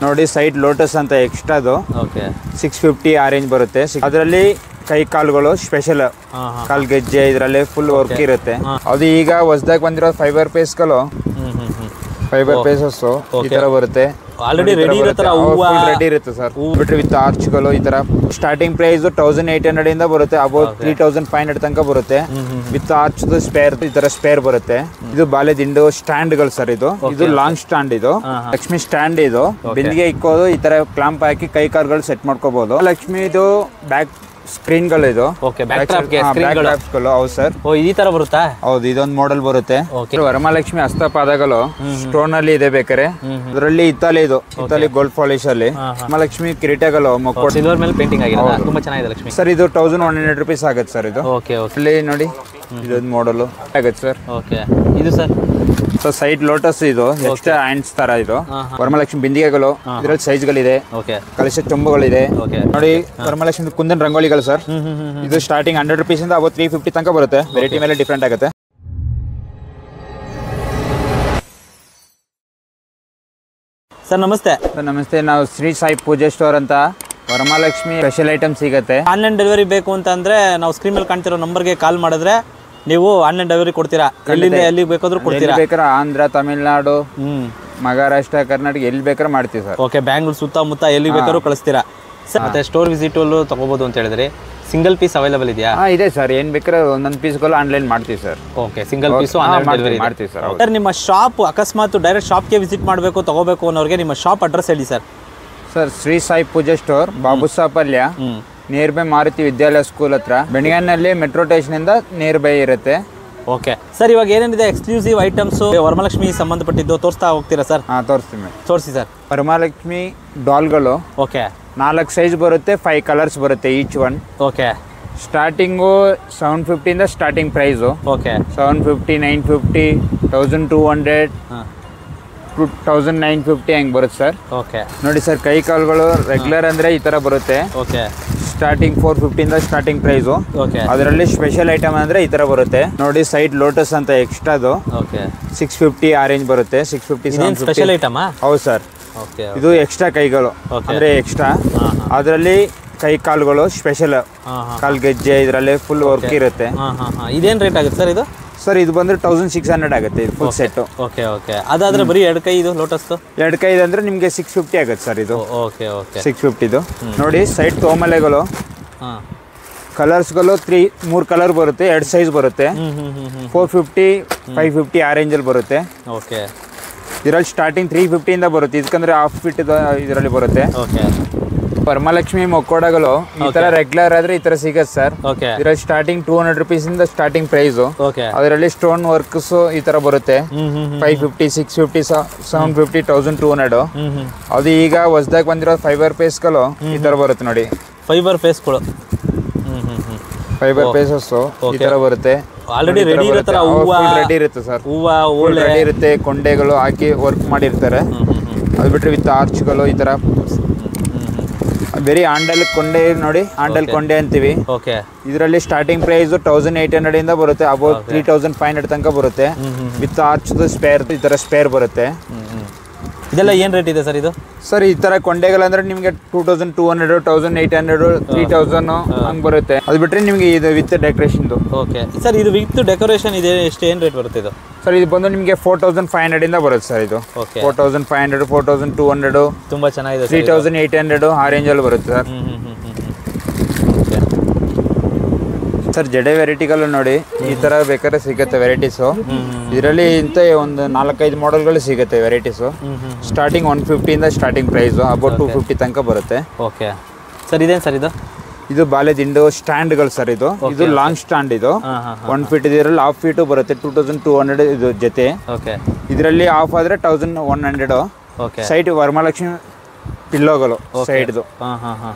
ನೋಡಿ side lotus ಅಂತ ಎಕ್ಸ್ಟ್ರಾದು. Okay 650 ಆ ರೇಂಜ್ ಬರುತ್ತೆ. ಅದರಲ್ಲಿ ಕೈ ಕಾಲುಗಳು ಸ್ಪೆಷಲ್ ಕಾಲ್ ಗೆಜ್ಜೆ ಇದರಲ್ಲಿ ಫುಲ್ ವರ್ಕ್ ಇರುತ್ತೆ. ಅದು ಈಗ ಹೊಸದಾಗಿ ಬಂದಿರೋ ಫೈಬರ್ ಪೇಸ್ಗಳು, ಫೈಬರ್ ಪೇಸಸ್ ಈ ತರ ಬರುತ್ತೆ. ಆಲ್ರೆಡಿ ರೆಡಿ ಇರುತ್ತೆ ಸರ್. ಬಿಟ್ರೆ ವಿತ್ ಆರ್ಚ್ಗಳು ಈ ತರ ಸ್ಟಾರ್ಟಿಂಗ್ ಪ್ರೈಸ್ 1800 ಇಂದ ಬರುತ್ತೆ. ಅಬೌಟ್ 3500 ತನಕ ಬರುತ್ತೆ. ವಿತ್ ಆರ್ಚ್ ಸ್ಪೇರ್ ಈ ತರ ಸ್ಪೇರ್ ಬರುತ್ತೆ. ಇದು ಬಾಲೆ ದಿಂಡು ಸ್ಟ್ಯಾಂಡ್ ಗಳು ಸರ್. ಇದು ಲಾಂಗ್ ಸ್ಟ್ಯಾಂಡ್. ಇದು ಲಕ್ಷ್ಮಿ ಸ್ಟ್ಯಾಂಡ್. ಇದು ಬಿಂದಿಗೆ ಇಕ್ಕೋದು ಈ ತರ ಕ್ಲಾಂಪ್ ಹಾಕಿ ಕೈ ಕಾಲ್ಗಳು ಸೆಟ್ ಮಾಡ್ಕೋಬಹುದು. ಲಕ್ಷ್ಮಿ ಇದು ಬ್ಯಾಕ್ ಸ್ಕ್ರೀನ್ ಗಳು. ಇದು ಹೌದು ಸರ್. ಈ ತರ ಬರುತ್ತಾ? ಹೌದು, ಇದೊಂದು ಮಾಡೆಲ್ ಬರುತ್ತೆ. ವರಮಹಾಲಕ್ಷ್ಮಿ ಹಸ್ತಪಾದಗಳು ಸ್ಟೋನ್ ಅಲ್ಲಿ ಇದೆ ಬೇಕಾರೆ. ಇದರಲ್ಲಿ ಇತಾಲಿ ಗೋಲ್ಡ್ ಪಾಲಿಶ್ ಅಲ್ಲಿ ವರಮಹಾಲಕ್ಷ್ಮಿ ಕಿರೀಟಗಳು ಸಿಲ್ವರ್ ಮೇಲೆ ಪೇಂಟಿಂಗ್ ಆಗಿದೆ. ತುಂಬಾ ಚೆನ್ನಾಗಿದೆ ಲಕ್ಷ್ಮಿ ಸರ್. ಇದು 1100 ರೂಪೀಸ್ ಆಗುತ್ತೆ ಸರ್. ಇದು ಇಲ್ಲಿ ನೋಡಿ, ಇದೊಂದು ಮಾಡೆಲ್ ಆಗುತ್ತೆ ಸರ್. ಇದು ಸರ್ ಸೈಡ್ ಲೋಟಸ್. ಇದು ಎಕ್ಸ್ಟ್ರಾ ಹ್ಯಾಂಡ್ಸ್ ತರ. ಇದು ವರಮಹಾಲಕ್ಷ್ಮಿ ಬಿಂದಿಗೆಗಳು. ಇದರಲ್ಲಿ ಸೈಜ್ ಗಳಿದೆ, ಕಲಶ ಚೊಂಬುಗಳಿದೆ. ನೋಡಿ ವರಮಹಾಲಕ್ಷ್ಮಿ ಕುಂದನ್ ರಂಗೋಲಿಗಳು ಸರ್. ಇದು ಸ್ಟಾರ್ಟಿಂಗ್ 100 ರೂಪೀಸ್ ಇಂದ 350 ತನಕ ಬರುತ್ತೆ. ವೆರೈಟಿ ಮೇಲೆ ಡಿಫ್ರೆಂಟ್ ಆಗುತ್ತೆ. ಸರ್ ನಮಸ್ತೆ. ನಮಸ್ತೆ. ನಾವು ಶ್ರೀ ಸಾಯಿ ಪೂಜೆ ಸ್ಟೋರ್ ಅಂತ ವರಮಹಾಲಕ್ಷ್ಮಿ ಸ್ಪೆಷಲ್ ಐಟಮ್ ಸಿಗುತ್ತೆ. ಆನ್ಲೈನ್ ಡೆಲಿವರಿ ಬೇಕು ಅಂತಂದ್ರೆ ನಾವು ಸ್ಕ್ರೀನ್ ಮೇಲೆ ಕಾಣ್ತಿರೋ ನಂಬರ್ಗೆ ಕಾಲ್ ಮಾಡಿದ್ರೆ ನೀವು ಆನ್ಲೈನ್ ಡೆಲಿವರಿ ಕೊಡ್ತೀರಾ? ಎಲ್ಲಿಂದ ಎಲ್ಲಿ ಬೇಕಾದ್ರೂ ಕೊಡ್ತೀರಾ? ಬೇಕಾದ್ರೆ ಆಂಧ್ರ, ತಮಿಳ್ನಾಡು, ಮಹಾರಾಷ್ಟ್ರ, ಕರ್ನಾಟಕ ಎಲ್ಲಿ ಬೇಕಾದ್ರೂ ಮಾಡ್ತೀವಿ ಸರ್. ಓಕೆ, ಬ್ಯಾಂಗ್ಳೂರ್ ಸುತ್ತಮುತ್ತ ಎಲ್ಲಿ ಬೇಕಾದ್ರೂ ಕಳಿಸ್ತೀರಾ ಸರ್? ಮತ್ತೆ ಸ್ಟೋರ್ ವಿಸಿಟ್ ತಗೋಬಹುದು ಅಂತ ಹೇಳಿದ್ರಿ. ಸಿಂಗಲ್ ಪೀಸ್ ಅವೈಲೇಬಲ್ ಇದೆಯಾ? ಇದೆ ಸರ್. ಏನ್ ಬೇಕಾದ್ರೆ ಒಂದೊಂದು ಪೀಸ್ಗಳು ಆನ್ಲೈನ್ ಮಾಡ್ತೀವಿ ಸರ್. ಓಕೆ, ಸಿಂಗಲ್ ಪೀಸ್ ಮಾಡ್ತೀವಿ ಸರ್. ಸರ್, ನಿಮ್ಮ ಶಾಪ್ ಅಕಸ್ಮಾತ್ ಡೈರೆಕ್ಟ್ ಶಾಪ್ಗೆ ವಿಸಿಟ್ ಮಾಡಬೇಕು, ತಗೋಬೇಕು ಅನ್ನೋರಿಗೆ ನಿಮ್ಮ ಶಾಪ್ ಅಡ್ರೆಸ್ ಹೇಳಿ sir. Sir, Shri Sai Puja store, Babusapalya, near by Maruti Vidyalaya school ಹತ್ರ, ಬೆಣಗಾನಲ್ಲಿ ಮೆಟ್ರೋ ಸ್ಟೇಷನ್ ಇಂದ ನಿಯರ್ ಬೈ ಇರುತ್ತೆ. ಓಕೆ ಸರ್, ಇವಾಗ ಏನೇನಿದೆ ಎಕ್ಸ್ಕ್ಲೂಸಿವ್ ಐಟಮ್ಸ್ ವರಮಹಾಲಕ್ಷ್ಮಿ ಸಂಬಂಧಪಟ್ಟಿದ್ದು ತೋರಿಸ್ತಾ ಹೋಗ್ತೀರಾ ಸರ್? ತೋರಿಸ್ತೀನಿ. ತೋರಿಸಿ ಸರ್. ವರಮಹಾಲಕ್ಷ್ಮಿ ಡಾಲ್ಗಳು. ಓಕೆ, 4 ಸೈಜ್ ಬರುತ್ತೆ, 5 ಕಲರ್ಸ್ ಬರುತ್ತೆ ಈಚ್ ಒನ್. ಓಕೆ, ಸ್ಟಾರ್ಟಿಂಗು 750 ಇಂದ ಸ್ಟಾರ್ಟಿಂಗ್ ಪ್ರೈಸು. ಓಕೆ, 750, 950, 1200, 1950 ಹೆಂಗ್ ಬರುತ್ತೆ ಸರ್. ಓಕೆ, ನೋಡಿ ಸರ್, ಕೈ ಕಾಲುಗಳು ರೆಗ್ಯುಲರ್ ಅಂದ್ರೆ ಈ ತರ ಬರುತ್ತೆ. ಓಕೆ, ಸ್ಟಾರ್ಟಿಂಗ್ 450 ಇಂದ ಸ್ಟಾರ್ಟಿಂಗ್ ಪ್ರೈಸು. ಓಕೆ, ಅದರಲ್ಲಿ ಸ್ಪೆಷಲ್ ಐಟಮ್ ಅಂದ್ರೆ ಈ ತರ ಬರುತ್ತೆ. ನೋಡಿ ಸೈಡ್ ಲೋಟಸ್ ಅಂತ ಎಕ್ಸ್ಟ್ರಾದು. ಓಕೆ, 650 ಆ ರೇಂಜ್ ಬರುತ್ತೆ. 650 ಸ್ಪೆಷಲ್ ಐಟಮ್. ಹೌದು ಸರ್. ಓಕೆ, ಇದು ಎಕ್ಸ್ಟ್ರಾ ಕೈಗಳು ಅಂದ್ರೆ ಎಕ್ಸ್ಟ್ರಾ. ಅದರಲ್ಲಿ ಕೈ ಕಾಲುಗಳು ಸ್ಪೆಷಲ್ ಕಾಲ್ ಗೆಜ್ಜೆ ಇದರಲ್ಲಿ ಫುಲ್ ವರ್ಕ್ ಇರುತ್ತೆ. ಇದೇನ್ ರೇಟ್ ಆಗುತ್ತೆ ಸರ್ ಇದು? ಸರ್, ಇದು ಬಂದ್ರೆ 1600 ಆಗುತ್ತೆ ಇದು ಫುಲ್ ಸೆಟ್. ಓಕೆ, ಓಕೆ, ಅದಾದ್ರೆ ಬರೀ 2 ಕೈ ಇದು ಲೋಟಸ್. 2 ಕೈ ಅಂದ್ರೆ ನಿಮಗೆ 650 ಆಗುತ್ತೆ ಸರ್ ಇದು. Okay, okay, 650. ನೋಡಿ ಸೈಡ್ ತೋಮಲೆಗಳು, ಕಲರ್ಸ್ಗಳು 3 ಕಲರ್ ಬರುತ್ತೆ. 2 ಸೈಜ್ ಬರುತ್ತೆ. 450, 550 ಆ ರೇಂಜಲ್ಲಿ ಬರುತ್ತೆ. ಓಕೆ, ಇದರಲ್ಲಿ ಸ್ಟಾರ್ಟಿಂಗ್ 350 ಇಂದ ಬರುತ್ತೆ. ಇದಕ್ಕಂದ್ರೆ ಹಾಫ್ ಫಿಟ್ ಇದರಲ್ಲಿ ಬರುತ್ತೆ. ಓಕೆ, ವರಮಹಾಲಕ್ಷ್ಮಿ ಮೊಕ್ಕೋಡಗಳು ಈ ತರ ರೆಗ್ಯುಲರ್ ಆದ್ರೆ ಈ ತರ ಸಿಗತ್ತೆ ಸರ್. ಓಕೆ, ಇದರಲ್ಲಿ ಸ್ಟಾರ್ಟಿಂಗ್ 200 ರೂಪೀಸ್ ಇಂದ ಸ್ಟಾರ್ಟಿಂಗ್ ಪ್ರೈಸ್. ಓಕೆ, ಅದರಲ್ಲಿ ಸ್ಟೋನ್ ವರ್ಕ್ಸ್ ಈ ತರ ಬರುತ್ತೆ. 550, 650, 750, 1200. ಅದು ಈಗ ಹೊಸದಾಗಿ ಬಂದಿರೋ ಫೈಬರ್ ಪೇಸ್ಗಳು ಈ ತರ ಬರುತ್ತೆ. ನೋಡಿ ಫೈಬರ್ ಪೇಸ್ಗಳು, ಫೈಬರ್ ಪೇಸಸ್ ಈ ತರ ಬರುತ್ತೆ. ಆಲ್ರೆಡಿ ರೆಡಿ ಇರುತ್ತೆ ಸರ್. ರೆಡಿ ಇರುತ್ತೆ. ಕೊಂಡೆಗಳು ಹಾಕಿ ವರ್ಕ್ ಮಾಡಿರ್ತಾರೆ. ಅದು ಬಿಟ್ರೆ ವಿತ್ ಆರ್ಚ್ಗಳು ಈ ತರ ಬೇರೆ ಹ್ಯಾಂಡಲ್ ಕೊಂಡೆ. ನೋಡಿ ಹ್ಯಾಂಡಲ್ ಕೊಂಡೆ ಅಂತೀವಿ. ಓಕೆ, ಇದರಲ್ಲಿ ಸ್ಟಾರ್ಟಿಂಗ್ ಪ್ರೈಸ್ 1800 ಇಂದ ಬರುತ್ತೆ. ಅಬೌಟ್ 3500 ತನಕ ಬರುತ್ತೆ. ವಿತ್ ಆರ್ಚ್ ಸ್ಪೇರ್ ಈ ತರ ಸ್ಪೇರ್ ಬರುತ್ತೆ. ಇದೆಲ್ಲ ಏನ್ ರೇಟ್ ಇದೆ ಸರ್ ಇದು? ಸರ್, ಈ ತರ ಕೊಂಡೆಗಳಂದ್ರೆ ನಿಮಗೆ 2200, 1800, 3000 ಹಂಗ್ ಬರುತ್ತೆ. ಅದು ಬಿಟ್ರೆ ನಿಮಗೆ ಇದು ವಿತ್ ಡೆಕೋರೇಷನ್. ಓಕೆ ಸರ್, ಇದು ವಿತ್ ಡೆಕೋರೇಷನ್ ಇದೆ ಎಷ್ಟು ಏನ್ ರೇಟ್ ಬರುತ್ತೆ ಇದು? ಸರ್, ಇದು ಬಂದು ನಿಮಗೆ 4500 ಇಂದ ಬರುತ್ತೆ ಸರ್. ಇದು 4500, 4200, ತುಂಬಾ ಚೆನ್ನಾಗಿದೆ. 3800 ಆ ರೇಂಜ್ ಅಲ್ಲಿ ಬರುತ್ತೆ ಸರ್. ಸರ್, ಜಡೆ ವೆರೈಟಿಗಳು ನೋಡಿ ಈ ತರ ಬೇಕಾದ್ರೆ ಸಿಗುತ್ತೆ ವೆರೈಟೀಸು. ಇದರಲ್ಲಿ ಇಂಥ ಒಂದು 4-5 ಮಾಡೆಲ್ಗಳು ಸಿಗುತ್ತೆ ವೆರೈಟೀಸು. ಸ್ಟಾರ್ಟಿಂಗ್ 150 ಇಂದ ಸ್ಟಾರ್ಟಿಂಗ್ ಪ್ರೈಸು. ಅಬೌಟ್ 250 ತನಕ ಬರುತ್ತೆ. ಓಕೆ ಸರ್, ಇದೇನು ಸರ್ ಇದು? ಇದು ಬಾಲೆ ದಿಂಡು ಸ್ಟ್ಯಾಂಡ್ಗಳು ಸರ್. ಇದು ಲಾಂಗ್ ಸ್ಟ್ಯಾಂಡ್. ಇದು 1 ಫೀಟ್. ಇದರಲ್ಲಿ ಹಾಫ್ ಫೀಟು ಬರುತ್ತೆ. 2200 ಇದು ಜೊತೆ. ಓಕೆ, ಇದರಲ್ಲಿ ಹಾಫ್ ಆದ್ರೆ 1100. ಓಕೆ, ಸೈಡ್ ವರಮಹಾಲಕ್ಷ್ಮಿ ಪಿಲ್ಲೋಗಳು ಸೈಡ್ದು.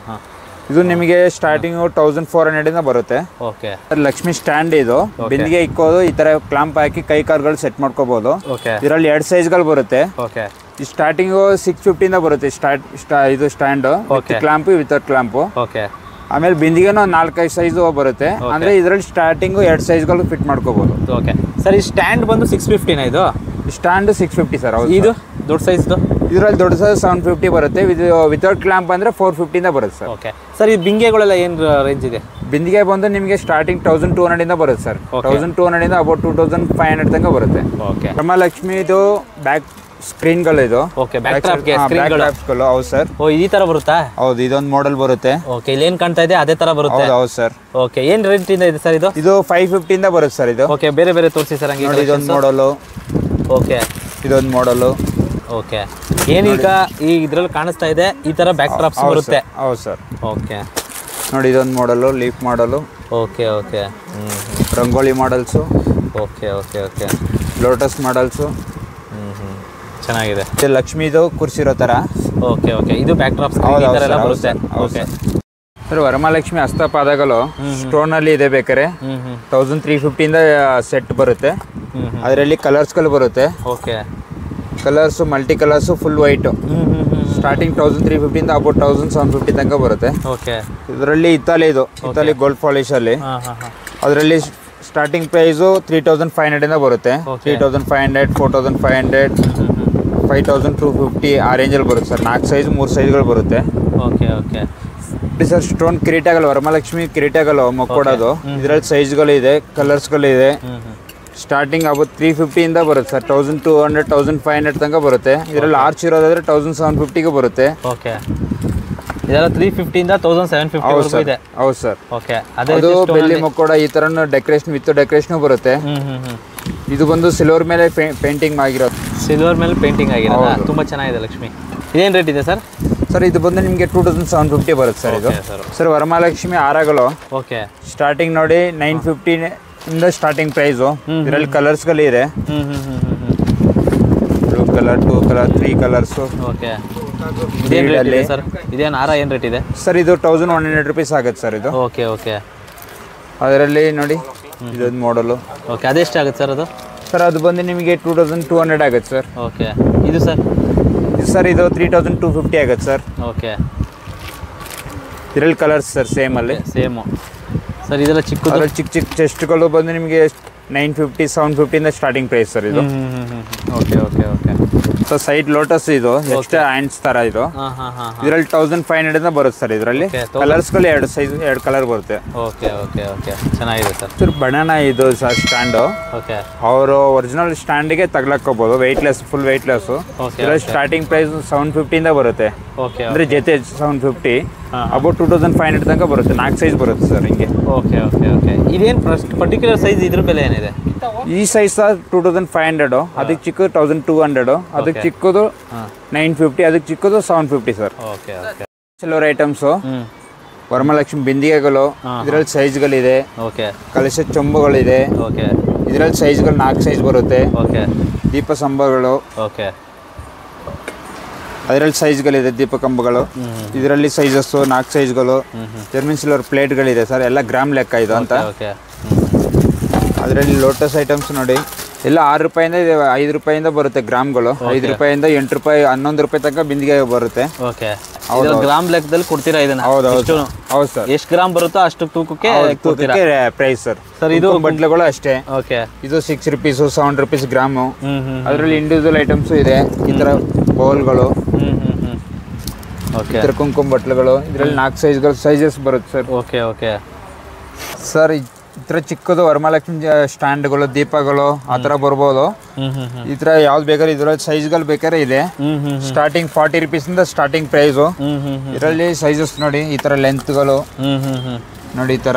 ಇದು ನಿಮಗೆ ಸ್ಟಾರ್ಟಿಂಗ್ 1400 ಇಂದ ಬರುತ್ತೆ. Okay, Lakshmi stand. ಇದು ಬಿಂದಿಗೆ ಇಕ್ಕೋದು ಈ ತರ ಕ್ಲಾಂಪ್ ಹಾಕಿ ಕೈ ಕಾಲ್ಗಳು ಸೆಟ್ ಮಾಡ್ಕೋಬಹುದು. ಇದರಲ್ಲಿ 2 ಸೈಜ್ಗಳು ಬರುತ್ತೆ. ಓಕೆ, ಸ್ಟಾರ್ಟಿಂಗ್ 650 ಇಂದ ಬರುತ್ತೆ. ಇದು stand clamp without clamp. Okay, ಆಮೇಲೆ ಬಿಂದಿಗೆನೂ 4-5 ಸೈಜ್ ಬರುತ್ತೆ. ಅಂದ್ರೆ ಇದರಲ್ಲಿ ಸ್ಟಾರ್ಟಿಂಗ್ 2 ಸೈಜ್ಗಳು ಫಿಟ್ ಮಾಡ್ಕೋಬಹುದು. ಓಕೆ ಸರ್, ಈ ಸ್ಟ್ಯಾಂಡ್ ಬಂದು 650 ಇದು? Stand 650 sir. ಇದು ದೊಡ್ಡ ಸೈಜ್ದು ಇದರಲ್ಲಿ ದೊಡ್ಡ ಸೈಜ್ 750 ಬರುತ್ತೆ, ವಿತೌಟ್ ಕ್ಲಾಂಪ್ ಅಂದರೆ 450 ಬರುತ್ತೆ ಸರ್. ಓಕೆ ಸರ್, ಈ ಬಿಂಗೆಗಳೆಲ್ಲ ಏನು ರೇಂಜ್ ಇದೆ? ಬಿಂದಿಗೆ ಬಂದು ನಿಮಗೆ ಸ್ಟಾರ್ಟಿಂಗ್ 1200 ಬರುತ್ತೆ ಸರ್. 1200 ಅಬೌಟ್ 2500 ತನಕ ಬರುತ್ತೆ. ಓಕೆ ವರಮಹಾಲಕ್ಷ್ಮಿ ಇದು ಬ್ಯಾಕ್ ಸ್ಕ್ರೀನ್ಗಳು ಇದು. ಓಕೆ, ಬ್ಯಾಕ್ ಸ್ಕ್ರೀನ್ಗಳು. ಹೌದು ಸರ್. ಓ, ಈ ತರ ಬರುತ್ತಾ? ಹೌದು, ಇದೊಂದು ಮಾಡೆಲ್ ಬರುತ್ತೆ. ಓಕೆ, ಇಲ್ಲಿ ಏನು ಕಾಣ್ತಾ ಇದೆ ಅದೇ ತರ ಬರುತ್ತೆ. ಹೌದು ಸರ್. ಓಕೆ, ಏನು ರೇಂಜ್ ಇಂದ ಇದೆ ಸರ್ ಇದು? ಇದು 550 ಬರುತ್ತೆ ಸರ್ ಇದು. ಓಕೆ, ಬೇರೆ ಬೇರೆ ತೋರಿಸಿ ಸರ್ ಹಂಗೆ. ಇದೊಂದು ಮಾಡಲು. ಓಕೆ, ಇದೊಂದು ಮಾಡಲು. ಓಕೆ, ಏನೀಗ ಈ ಇದ್ರಲ್ಲಿ ಕಾಣಿಸ್ತಾ ಇದೆ ಈ ತರ ಬ್ಯಾಕ್ ಡ್ರಾಪ್ಸ್ ಬರುತ್ತೆ. ಹೌದು ಸರ್. ಓಕೆ ನೋಡಿ, ಇದೊಂದು ಮಾಡಲು, ಲೀಫ್ ಮಾಡಲು. Okay okay, rangoli models. Okay okay okay, lotus models. ಚೆನ್ನಾಗಿದೆ. ಇದು ಲಕ್ಷ್ಮೀದು ಕೂರಿಸಿರೋ ಥರ. ಓಕೆ ಓಕೆ, ಇದು ಬ್ಯಾಕ್ ಡ್ರಾಪ್ಸ್ ಎಲ್ಲ ಬರುತ್ತೆ. ಓಕೆ ಸರ್, ವರಮಹಾಲಕ್ಷ್ಮಿ ಹಸ್ತಪಾದಗಳು ಸ್ಟೋನಲ್ಲಿ ಇದೆ. ಬೇಕಾರೆ 1350 ಸೆಟ್ ಬರುತ್ತೆ. ಅದರಲ್ಲಿ ಕಲರ್ಸ್ಗಳು ಬರುತ್ತೆ. Okay, colours multi colours full white. Starting 1350 about 1750 ತನಕ ಬರುತ್ತೆ. ಓಕೆ, ಇದರಲ್ಲಿ ಇತಾಲಿ ಗೋಲ್ಡ್ ಪಾಲಿಶಲ್ಲಿ. ಅದರಲ್ಲಿ ಸ್ಟಾರ್ಟಿಂಗ್ ಪ್ರೈಸು 3500 ಬರುತ್ತೆ. 3500, 4500, 5250 ಆ ರೇಂಜಲ್ಲಿ ಬರುತ್ತೆ ಸರ್. 4 ಸೈಜ್ 3 ಸೈಜ್ಗಳು ಬರುತ್ತೆ. ಓಕೆ ಓಕೆ ಸರ್, ಸ್ಟೋನ್ ಕಿರೀಟಗಳು, ವರಮಹಾಲಕ್ಷ್ಮಿ ಕಿರೀಟಗಳು ಮಕ್ಕೊಡೋದು. ಇದರಲ್ಲಿ ಸೈಜ್ಗಳು ಇದೆ, ಕಲರ್ಸ್ಗಳು ಇದೆ. ಸ್ಟಾರ್ಟಿಂಗ್ ಅಬೌಟ್ 350 ಬರುತ್ತೆ ಸರ್. 1200, 1500 ತನಕ ಬರುತ್ತೆ. ಇದರಲ್ಲಿ ಆರ್ಚ್ ಇರೋದಾದ್ರೆ 1750 ಬರುತ್ತೆ. ಓಕೆ, ಇದೆಲ್ಲ 350 1750 ಇದೆ. ಹೌದು ಸರ್. ಓಕೆ, ಅದು ಬೆಳ್ಳಿ ಮಕ್ಕೋಡ ಈ ತರ ಡೆಕೋರೇಷನ್ ವಿತ್ ಡೆಕೋರೇಷನ್ ಬರುತ್ತೆ. ಇದು ಬಂದು ಸಿಲ್ವರ್ ಮೇಲೆ ಪೇಂಟಿಂಗ್ ಆಗಿರೋದು. ಸಿಲ್ವರ್ ಮೇಲೆ ಪೇಂಟಿಂಗ್ ಆಗಿರೋದು ತುಂಬಾ ಚೆನ್ನಾಗಿದೆ. ಲಕ್ಷ್ಮಿ ಇದೇನು ರೇಟ್ ಇದೆ ಸರ್? ಸರ್, ಇದು ಬಂದು ನಿಮಗೆ 2750 ಬರುತ್ತೆ ಸರ್. ಇದು ಸರ್ ವರಮಹಾಲಕ್ಷ್ಮಿ ಹಾರಗಳು. ಓಕೆ, ಸ್ಟಾರ್ಟಿಂಗ್ ನೋಡಿ 950 ಇಂದ ಸ್ಟಾರ್ಟಿಂಗ್ ಪ್ರೈಸು. ಇದರಲ್ಲಿ ಕಲರ್ಸ್ಗಳು ಇದೆ. Blue colour, 2 colour, 3 colours. Okay, ಇದೇನು ರೇಟ್ ಇದೆ ಸರ್? ಇದೇನು ಹಾರ ಏನು ರೇಟ್ ಇದೆ ಸರ್? ಇದು 1100 ರೂಪೀಸ್ ಆಗುತ್ತೆ ಸರ್ ಇದು. ಓಕೆ ಓಕೆ, ಅದರಲ್ಲಿ ನೋಡಿ ಇದೊಂದು ಮಾಡಲು. ಓಕೆ, ಅದೆಷ್ಟಾಗುತ್ತೆ ಸರ್ ಅದು? ಸರ್, ಅದು ಬಂದು ನಿಮಗೆ 2200 ಆಗುತ್ತೆ ಸರ್. ಓಕೆ, ಇದು ಸರ್? ಸರ್, ಇದು 3250 ಆಗುತ್ತೆ ಸರ್. ಓಕೆ, ಇದರಲ್ಲಿ ಕಲರ್ಸ್ ಸರ್ ಸೇಮಲ್ಲಿ. Same sir. ಇದೆಲ್ಲ ಚಿಕ್ಕ ಚಿಕ್ಕ ಚೆಸ್ಟ್ಗಳು ಬಂದು ನಿಮಗೆ 950, 750 ಸ್ಟಾರ್ಟಿಂಗ್ ಪ್ರೈಸ್ ಸರ್ ಇದು. Okay okay okay. So side lotus ಇದು ಎಕ್ಸ್ಟ್ರಾ ಹ್ಯಾಂಡ್ಸ್ ಥರ ಇದು. ಇದರಲ್ಲಿ 1500 ಬರುತ್ತೆ ಸರ್. ಇದರಲ್ಲಿ ಕಲರ್ಸ್ಗಳು 2 ಕಲರ್ ಬರುತ್ತೆ. ಓಕೆ ಓಕೆ ಓಕೆ, ಚೆನ್ನಾಗಿದೆ ಸರ್. ಸರ್, ಬನಾನಾ ಇದು ಸರ್ ಸ್ಟ್ಯಾಂಡು. ಓಕೆ, ಅವರು ಒರಿಜಿನಲ್ ಸ್ಟ್ಯಾಂಡಿಗೆ ತಗ್ಲಾಕೋಬೋದು. Weightless, full weightless. ಇದರಲ್ಲಿ ಸ್ಟಾರ್ಟಿಂಗ್ ಪ್ರೈಸ್ 750 ಬರುತ್ತೆ. ಓಕೆ, ಅಂದರೆ ಜೊತೆ 750 ಅಬೌಟ್ 2500 ತನಕ ಬರುತ್ತೆ. 4 ಸೈಜ್ ಬರುತ್ತೆ ಸರ್ ಹಿಂಗೆ. ಓಕೆ ಓಕೆ ಓಕೆ, ಇದೇನು ಪರ್ಟಿಕ್ಯುಲರ್ ಸೈಜ್ ಇದ್ರ ಬೆಲೆ ಏನಿದೆ? ಈ ಸೈಜ್ ಸರ್ 2500, ಅದಕ್ಕೆ ಚಿಕ್ಕದು 1200, ಅದಕ್ಕೆ ಚಿಕ್ಕದು 950, ಅದಕ್ಕೆ ಚಿಕ್ಕದು 750 sir. Okay okay, silver items, Varamahalakshmi ಬಿಂದಿಗೆಗಳು. ಇದರಲ್ಲಿ ಸೈಜ್ಗಳಿದೆ. ಓಕೆ, ಕಲಶ ಚೊಂಬುಗಳಿದೆ. ಓಕೆ, ಇದರಲ್ಲಿ ಸೈಜ್ಗಳು 4 ಸೈಜ್ ಬರುತ್ತೆ. ಓಕೆ, ದೀಪ ಸ್ತಂಭಗಳು. ಓಕೆ, ಅದರಲ್ಲಿ ಸೈಜ್ಗಳಿದೆ. ದೀಪ ಕಂಬಗಳು. ಇದರಲ್ಲಿ ಸೈಜಸ್ಸು 4 ಸೈಜ್ಗಳು. ಜರ್ಮನ್ ಸಿಲ್ವರ್ ಪ್ಲೇಟ್ಗಳಿದೆ ಸರ್. ಎಲ್ಲ ಗ್ರಾಮ್ ಲೆಕ್ಕ ಇದು ಅಂತ. ಅದರಲ್ಲಿ ಲೋಟಸ್ ಐಟಮ್ಸ್ ನೋಡಿ, ಎಲ್ಲ 6 ರೂಪಾಯಿಂದ 5 ರೂಪಾಯಿಂದ ಬರುತ್ತೆ ಗ್ರಾಮ್ಗಳು. 5 ರೂಪಾಯಿಂದ 8 ರೂಪಾಯಿ, 11 ರೂಪಾಯಿ ತನಕ ಬಿಂದಿಗೆ ಬರುತ್ತೆ. ಓಕೆ, ಗ್ರಾಮ್ ಲೆಕ್ಕದಲ್ಲಿ ಕೊಡ್ತೀರಾ ಇದನ್ನ? ಹೌದು ಸರ್. ಎಷ್ಟು ಗ್ರಾಮ್ ಬರುತ್ತೋ ಅಷ್ಟು ತೂಕಕ್ಕೆ ಪ್ರೈಸ್ ಸರ್. ಸರ್, ಇದು ಬಟ್ಲುಗಳು ಅಷ್ಟೇ. ಓಕೆ, ಇದು 6 ರೂಪೀಸ್, 7 ರೂಪೀಸ್ ಗ್ರಾಮು. ಅದರಲ್ಲಿ ಇಂಡಿವಿಜುವಲ್ ಐಟಮ್ಸು ಇದೆ. ಈ ಥರ ಬೌಲ್ಗಳು, ಈ ಥರ ಕುಂಕುಮ ಬಟ್ಲುಗಳು. ಇದರಲ್ಲಿ 4 ಸೈಜಸ್ ಬರುತ್ತೆ ಸರ್. ಓಕೆ ಓಕೆ ಸರ್, ಈ ಥರ ಚಿಕ್ಕದು ವರಮಹಾಲಕ್ಷ್ಮಿ ಸ್ಟ್ಯಾಂಡ್ಗಳು, ದೀಪಗಳು ಆ ಥರ ಬರ್ಬೋದು. ಈ ಥರ ಯಾವ್ದು ಬೇಕಾದ್ರೆ ಇದರಲ್ಲಿ ಸೈಜ್ಗಳು ಬೇಕಾದ್ರೆ ಇದೆ. ಸ್ಟಾರ್ಟಿಂಗ್ 40 ರೂಪೀಸಿಂದ ಸ್ಟಾರ್ಟಿಂಗ್ ಪ್ರೈಸು. ಇದರಲ್ಲಿ ಸೈಜಸ್ ನೋಡಿ, ಈ ಥರ ಲೆಂತ್ಗಳು ನೋಡಿ, ಈ ಥರ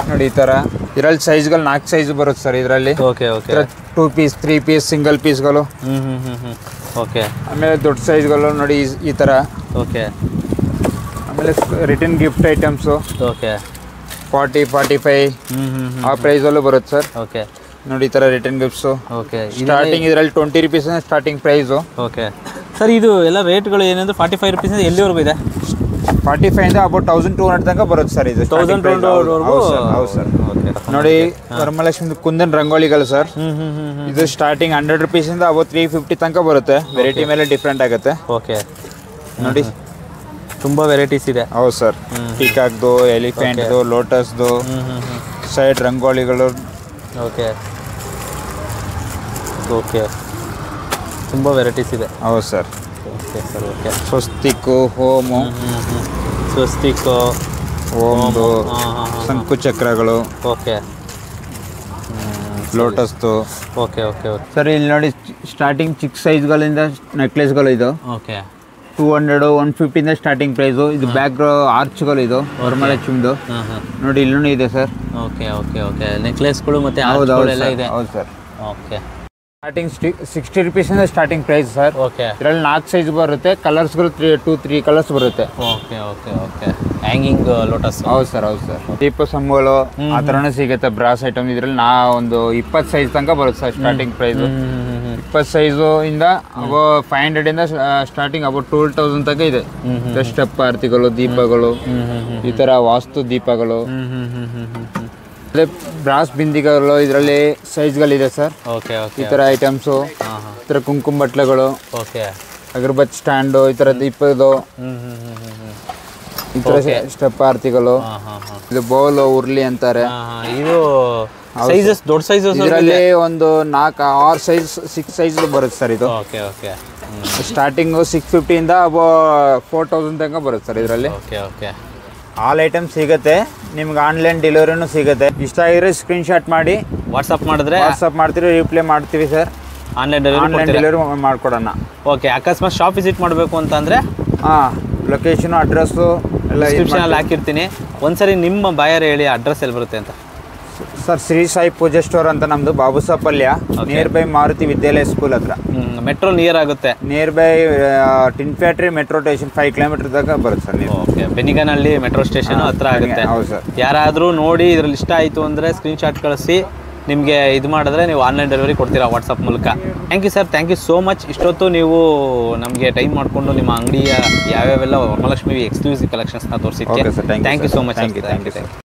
ನೋಡಿ ಈ ಥರ. ಇದರಲ್ಲಿ ಸೈಜ್ಗಳು 4 ಸೈಜ್ ಬರುತ್ತೆ ಸರ್ ಇದರಲ್ಲಿ. Okay okay, 2 piece, 3 piece, single ಪೀಸ್ಗಳು. ಓಕೆ, ಆಮೇಲೆ ದೊಡ್ಡ ಸೈಜ್ಗಳು ನೋಡಿ ಈ ಥರ. ಓಕೆ, ಆಮೇಲೆ ರಿಟರ್ನ್ ಗಿಫ್ಟ್ ಐಟಮ್ಸು. ಓಕೆ, 40, 45 ಆ ಪ್ರೈಸಲ್ಲೂ ಬರುತ್ತೆ ಸರ್. ಓಕೆ, ನೋಡಿ ಈ ಥರ ರಿಟರ್ನ್ ಗಿಫ್ಟ್ಸು. ಓಕೆ, ಸ್ಟಾರ್ಟಿಂಗ್ ಇದರಲ್ಲಿ 20 rupees starting price. Okay sir, ಇದು ಎಲ್ಲ ರೇಟ್ಗಳು ಏನಂದ್ರೆ 45 ರೂಪೀಸ್ ಎಲ್ಲಿವರೆಗೂ ಇದೆ? 45 ಇಂದ ಅಬೌಟ್ 1200 ತನಕ ಬರುತ್ತೆ ಸರ್. ಇದು 1200 ಹೌದು ಸರ್. ನೋಡಿ, ವರಮಹಾಲಕ್ಷ್ಮಿ ಕುಂದನ್ ರಂಗೋಲಿಗಳು ಸರ್. ಇದು ಸ್ಟಾರ್ಟಿಂಗ್ 100 ರೂಪೀಸಿಂದ ಅಬೌಟ್ 350 ತನಕ ಬರುತ್ತೆ. ವೆರೈಟಿ ಮೇಲೆ ಡಿಫ್ರೆಂಟ್ ಆಗುತ್ತೆ. ಓಕೆ, ನೋಡಿ ತುಂಬ ವೆರೈಟೀಸ್ ಇದೆ. ಹೌದು ಸರ್. ಪೀಕಾಕ್ದು, ಎಲಿಫೆಂಟ್ದು, ಲೋಟಸ್ದು, ಸೈಡ್ ರಂಗೋಲಿಗಳು. ಓಕೆ, ಓಕೆ, ತುಂಬ ವೆರೈಟೀಸ್ ಇದೆ. ಹೌದು ಸರ್. Okay sir, okay. ಸ್ವಸ್ತಿಕ್ಕು, ಹೋಮು, ಸ್ವಸ್ತಿಕ್ಕು, ಓಮ್ದು, ಶಂಕು ಚಕ್ರಗಳು, ಓಕೆ, ಲೋಟಸ್ದು. ಓಕೆ ಓಕೆ ಓಕೆ ಸರ್ ಇಲ್ಲಿ ನೋಡಿ ಸ್ಟಾರ್ಟಿಂಗ್ ಚಿಕ್ಕ ಸೈಜ್ಗಳಿಂದ ನೆಕ್ಲೆಸ್ಗಳು ಇದು ಓಕೆ. 200 150 starting price. ಇದು ಬ್ಯಾಕ್ ಆರ್ಚ್ಗಳು, ಇದು ವರಮಹಾಲಕ್ಷ್ಮಿದು ನೋಡಿ ಇಲ್ಲೂ ಇದೆ ಸರ್. ಓಕೆ ಓಕೆ ಓಕೆ ನೆಕ್ಲೆಸ್ಗಳು ಮತ್ತು ಹೌದು ಎಲ್ಲ ಇದೆ. ಹೌದು sir. Okay. Starting 60 rupees starting price sir. Okay. ಇದರಲ್ಲಿ 4 ಸೈಜ್ ಬರುತ್ತೆ, ಕಲರ್ಸ್ಗಳು 2-3 ಕಲರ್ಸ್ ಬರುತ್ತೆ. Okay okay okay hanging lotus. ಹೌದು ಸರ್, ಹೌದು ಸರ್. ದೀಪ ಸಂಬೋಳು ಆ ಥರನೇ ಸಿಗುತ್ತೆ ಬ್ರಾಸ್ ಐಟಮ್. ಇದರಲ್ಲಿ ಒಂದು 20 ಸೈಜ್ ತನಕ ಬರುತ್ತೆ ಸರ್ ಸ್ಟಾರ್ಟಿಂಗ್ ಪ್ರೈಸು. 20 ಸೈಜು ಇಂದ ಅಬೋ 500 ಇಂದ ಸ್ಟಾರ್ಟಿಂಗ್ ಅಬೋ 12,000 ತನಕ ಇದೆ. ಸ್ಟೆಪ್ ಆರತಿಗಳು, ದೀಪಗಳು, ಈ ಥರ ವಾಸ್ತು ದೀಪಗಳು, ಅದೇ ಬ್ರಾಸ್ ಬಿಂದಿಗೆಗಳು, ಇದರಲ್ಲಿ ಸೈಜ್ಗಳಿದೆ ಸರ್. ಓಕೆ ಓಕೆ ಈ ಥರ ಐಟಮ್ಸು, ಈ ಥರ ಕುಂಕುಮ ಬಟ್ಲೆಗಳು, ಓಕೆ, ಅಗರಬತ್ತಿ ಸ್ಟ್ಯಾಂಡು, ಈ ಥರ ದೀಪದು, ಈ ಥರ ಸ್ಟೆಪ್ ಆರತಿಗಳು. ಇದು ಬೌಲು, ಉರ್ಲಿ ಅಂತಾರೆ. ಇದು ಸೈಜಸ್ ದೊಡ್ಡ ಸೈಜಸ್ ಇದರಲ್ಲಿ ಒಂದು 4-6 ಸೈಜ್ 6 ಸೈಜ್ ಬರುತ್ತೆ ಸರ್ ಇದು. ಓಕೆ ಓಕೆ ಸ್ಟಾರ್ಟಿಂಗು 650 ಇಂದ ಅಬೋ 4,000 ತನಕ ಬರುತ್ತೆ ಸರ್ ಇದರಲ್ಲಿ. ಓಕೆ ಓಕೆ ಆಲ್ ಐಟಮ್ ಸಿಗುತ್ತೆ ನಿಮ್ಗೆ. ಆನ್ಲೈನ್ ಡೆಲಿವರಿನೂ ಸಿಗುತ್ತೆ. ಇಷ್ಟ ಆಗಿದ್ರೆ ಸ್ಕ್ರೀನ್ಶಾಟ್ ಮಾಡಿ ವಾಟ್ಸಪ್ ಮಾಡ್ತೀವಿ, ರಿಪ್ಲೈ ಮಾಡ್ತೀವಿ ಸರ್. ಆನ್ಲೈನ್ ಡೆಲಿವರಿ ಮಾಡ್ಕೊಡೋಣ. ಓಕೆ. ಅಕಸ್ಮಾತ್ ಶಾಪ್ ವಿಸಿಟ್ ಮಾಡಬೇಕು ಅಂತಂದರೆ ಲೊಕೇಶನು, ಅಡ್ರೆಸ್ಸು ಎಲ್ಲ ಡಿಸ್ಕ್ರಿಪ್ಷನಲ್ಲಿ ಹಾಕಿರ್ತೀನಿ. ಒಂದ್ಸರಿ ನಿಮ್ಮ ಬಾಯರ್ ಹೇಳಿ ಅಡ್ರೆಸ್ ಎಲ್ಲಿ ಬರುತ್ತೆ ಅಂತ. ಸರ್ ಶ್ರೀ ಸಾಯಿ ಪೂಜಾ ಸ್ಟೋರ್ ಅಂತ ನಮ್ಮದು, Babusapalya, near by Maruti Vidyalaya school ಹತ್ರ. ಮೆಟ್ರೋ ನಿಯರ್ ಆಗುತ್ತೆ. Near by tin factory metro station 5 kilometre ತನಕ ಬರುತ್ತೆ ಸರ್ ನೀವು. ಓಕೆ. ಬೆನಿಗನಹಳ್ಳಿ ಮೆಟ್ರೋ ಸ್ಟೇಷನ್ ಹತ್ರ ಆಗುತ್ತೆ. ಹೌದು ಸರ್. ಯಾರಾದರೂ ನೋಡಿ ಇದ್ರಲ್ಲಿ ಇಷ್ಟ ಆಯಿತು ಅಂದರೆ ಸ್ಕ್ರೀನ್ಶಾಟ್ ಕಳಿಸಿ ನಿಮಗೆ ಇದು ಮಾಡಿದ್ರೆ ನೀವು ಆನ್ಲೈನ್ ಡೆಲಿವರಿ ಕೊಡ್ತೀರಾ ವಾಟ್ಸಪ್ ಮೂಲಕ. Thank you sir, thank you so much. ಇಷ್ಟೊತ್ತು ನೀವು ನಮಗೆ ಟೈಮ್ ಮಾಡಿಕೊಂಡು ನಿಮ್ಮ ಅಂಗಡಿಯ ಯಾವ್ಯಾವೆಲ್ಲ ವರಮಹಾಲಕ್ಷ್ಮಿ ಎಕ್ಸ್ಕ್ಲೂಸಿವ್ ಕಲೆಕ್ಷನ್ಸ್ನ ತೋರಿಸಿದ್ದಕ್ಕೆ thank you so much. Thank you.